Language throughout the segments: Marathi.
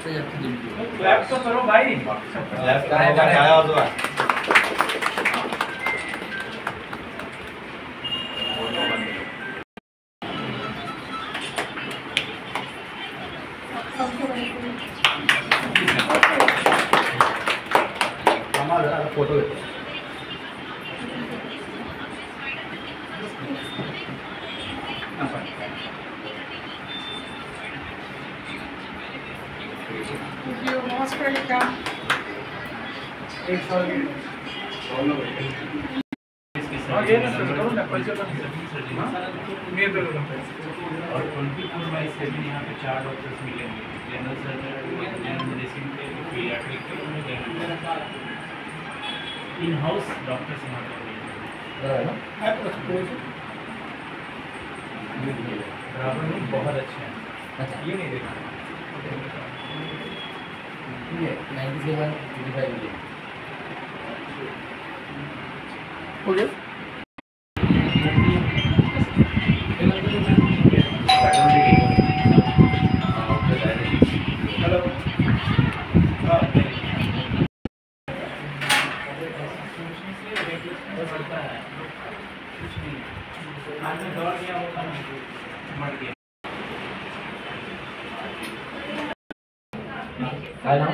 क्लैप तो करो भाई। क्लैप क्या होगा? फोटो नमस्कार का और 24/7 यहाँ पे 4 डॉक्टर्स मिलेंगे, general surgery, general medicine K, paediatric K, in house doctors यहाँ पे बहुत अच्छे हैं। ये नहीं देखा 97 85 ओके काय नाम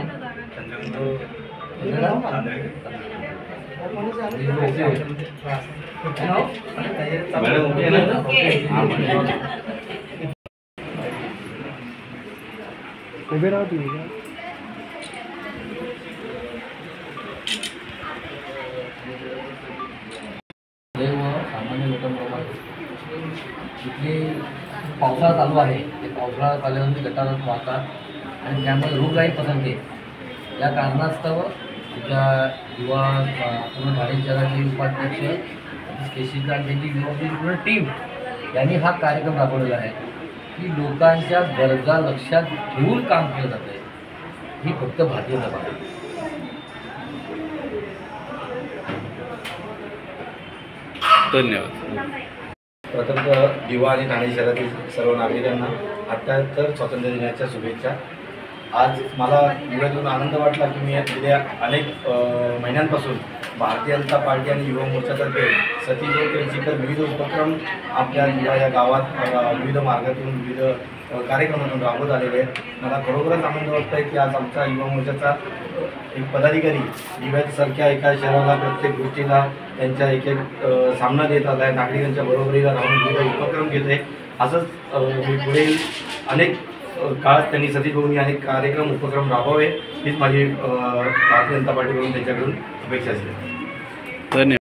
उभे राहा तुम्ही सामान्य लोकांबरोबर इथले पावसाळा चालू आहे ते पावसाळा आल्यानंतर गटारात वाहतात आणि त्यामुळे रोगराई पसरते। या कारणास्तव आमच्या युवा पूर्ण ठाणे शहराचे उपाध्यक्ष केशीचा त्यांची युवाची पूर्ण टीम यांनी हा कार्यक्रम राबवलेला आहे की लोकांच्या गरजा लक्षात घेऊन काम केलं जातं आहे। ही फक्त भारतीय जनता आहे। धन्यवाद। प्रथमतः युवा आणि ठाणे शहरातील सर्व नागरिकांना 78 स्वातंत्र्य दिनाच्या शुभेच्छा। आज मला निवेदन आनंद वाटला की मी गेल्या अनेक महिन्यांपासून भारतीय जनता पार्टी आणि युवा मोर्चातर्फे सती जोडकर विविध उपक्रम आपल्या या गावात विविध मार्गातून विविध कार्यक्रमातून राबवत आलेले आहेत। मला खरोखरच आनंद वाटत आहे की आज आमचा युवा मोर्चाचा एक पदाधिकारी दिव्यासारख्या एका शहराला प्रत्येक गोष्टीला त्यांच्या एक सामना देत आला आहे, नागरिकांच्या बरोबरीला राहून विविध उपक्रम घेत आहे। असंच मी पुढील अनेक काळात त्यांनी सतीभूमी अनेक कार्यक्रम उपक्रम राबवावे हीच माझी भारतीय जनता पार्टीकडून त्यांच्याकडून अपेक्षा असते। धन्यवाद।